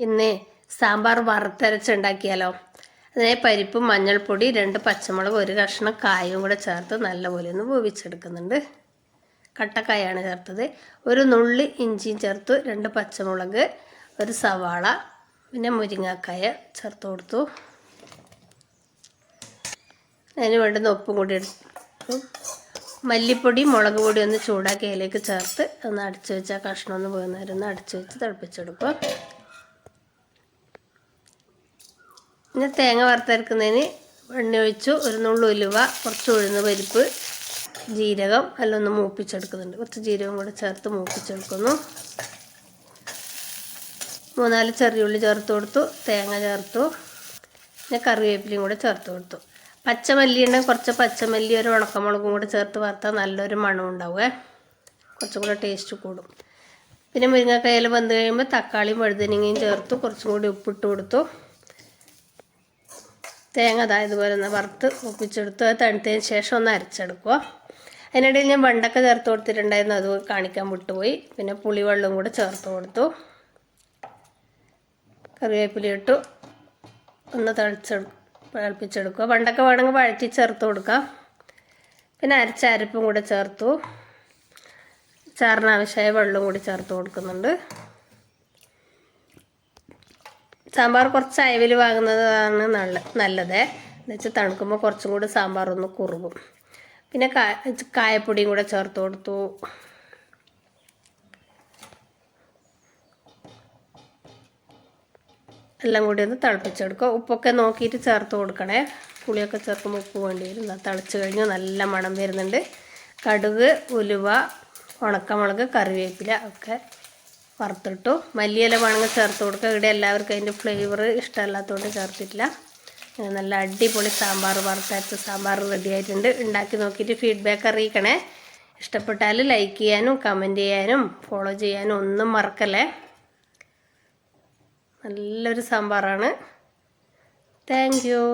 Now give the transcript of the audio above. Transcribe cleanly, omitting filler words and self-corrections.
ഇന്ന് സാമ്പാർ വറുത്തരച്ചുണ്ടാക്കിയാലോ. അതിനെ പരിപ്പും മഞ്ഞൾപ്പൊടി 2 പച്ചമുളക് 1 കഷ്ണം കായും കൂടെ ചേർത്ത് നല്ലപോലെ ഒന്ന് വേവിച്ചെടുക്കുന്നുണ്ട്. കട്ടക്കായാണ് ചേർത്തത്. ഒരു നുള്ളി ഇഞ്ചിയും ചേർത്തു, 2 പച്ചമുളക്, 1 സവാള, പിന്നെ മുരിങ്ങക്കായ ചേർത്ത് കൊടുത്തു. അതിന് വേണ്ടുന്ന ഉപ്പും കൂടി എടുത്തു. മല്ലിപ്പൊടി മുളക് പൊടി ഒന്ന് ചൂടാക്കി അതിലേക്ക് ചേർത്ത് ഒന്ന് അടച്ചു വെച്ചാൽ കഷ്ണം ഒന്ന് വേകുന്നവരെ ഒന്ന് അടച്ചു വെച്ച് തിളപ്പിച്ചെടുക്കുക. പിന്നെ തേങ്ങ വറുത്തരക്കുന്നതിന് എണ്ണ ഒഴിച്ചു, 1 നുള്ളു ഉലുവ, കുറച്ച് ഉഴുന്ന് പരിപ്പ്, ജീരകം എല്ലാം ഒന്ന് മൂപ്പിച്ചെടുക്കുന്നുണ്ട്. കുറച്ച് ജീരകം കൂടെ ചേർത്ത് മൂപ്പിച്ചെടുക്കുന്നു. 3-4 ചെറിയുള്ളി ചേർത്ത് കൊടുത്തു, തേങ്ങ ചേർത്തു, പിന്നെ കറിവേപ്പിലയും കൂടെ ചേർത്ത് കൊടുത്തു. പച്ചമല്ലി ഉണ്ടെങ്കിൽ കുറച്ച് പച്ചമല്ലി, 1 ഉണക്കമുളകും കൂടെ ചേർത്ത് വറുത്താൽ നല്ലൊരു മണം ഉണ്ടാവുക, കുറച്ചും കൂടെ ടേസ്റ്റ് കൂടും. പിന്നെ മുരിങ്ങക്കായ വെന്ത് കഴിയുമ്പോൾ തക്കാളിയും വഴുതനങ്ങയും ചേർത്തു, കുറച്ചും കൂടി ഉപ്പിട്ട് കൊടുത്തു. തേങ്ങ ഇതുപോലെ ഒന്ന് വറുത്ത് ഒപ്പിച്ചെടുത്തു. അത് തണുത്തതിന് ശേഷം ഒന്ന് അരച്ചെടുക്കുക. അതിനിടയിൽ ഞാൻ വെണ്ടക്ക ചേർത്ത് കൊടുത്തിട്ടുണ്ടായിരുന്നു, അത് കാണിക്കാൻ വിട്ടുപോയി. പിന്നെ പുളിവെള്ളം കൂടെ ചേർത്ത് കൊടുത്തു, കറിവേപ്പില ഇട്ടു, ഒന്ന് തിളപ്പിച്ചെടുക്കുക. വെണ്ടക്ക വേണമെങ്കിൽ വഴറ്റി ചേർത്ത് കൊടുക്കാം. പിന്നെ അരച്ച അരപ്പും കൂടെ ചേർത്തു, ചാറിന് ആവശ്യമായ വെള്ളം കൂടി ചേർത്ത് കൊടുക്കുന്നുണ്ട്. സാമ്പാർ കുറച്ച് അയവിൽ വാങ്ങുന്നതാണ് നല്ലത്. എന്നുവെച്ചാൽ തണുക്കുമ്പോൾ കുറച്ചും കൂടി സാമ്പാർ ഒന്ന് കുറുകും. പിന്നെ കായപ്പൊടിയും കൂടെ ചേർത്ത് കൊടുത്തു. എല്ലാം കൂടി ഒന്ന് തിളപ്പിച്ചെടുക്കുക. ഉപ്പൊക്കെ നോക്കിയിട്ട് ചേർത്ത് കൊടുക്കണേ. പുളിയൊക്കെ ചേർക്കുമ്പോൾ ഉപ്പ് വേണ്ടി വരും. തിളച്ച് കഴിഞ്ഞ് നല്ല മണം വരുന്നുണ്ട്. കടുക്, ഉലുവ, ഉണക്കമുളക്, കറിവേപ്പില ഒക്കെ വറുത്തിട്ടു. മല്ലിയില വേണമെങ്കിൽ ചേർത്ത് കൊടുക്കുക. ഇവിടെ എല്ലാവർക്കും അതിൻ്റെ ഫ്ലേവർ ഇഷ്ടമല്ലാത്തതുകൊണ്ട് ചേർത്തിട്ടില്ല. നല്ല അടിപൊളി സാമ്പാർ, വറുത്തരച്ച സാമ്പാർ റെഡി ആയിട്ടുണ്ട്. ഉണ്ടാക്കി നോക്കിയിട്ട് ഫീഡ്ബാക്ക് അറിയിക്കണേ. ഇഷ്ടപ്പെട്ടാൽ ലൈക്ക് ചെയ്യാനും കമൻറ്റ് ചെയ്യാനും ഫോളോ ചെയ്യാനും ഒന്നും മറക്കല്ലേ. നല്ലൊരു സാമ്പാറാണ്. Thank U.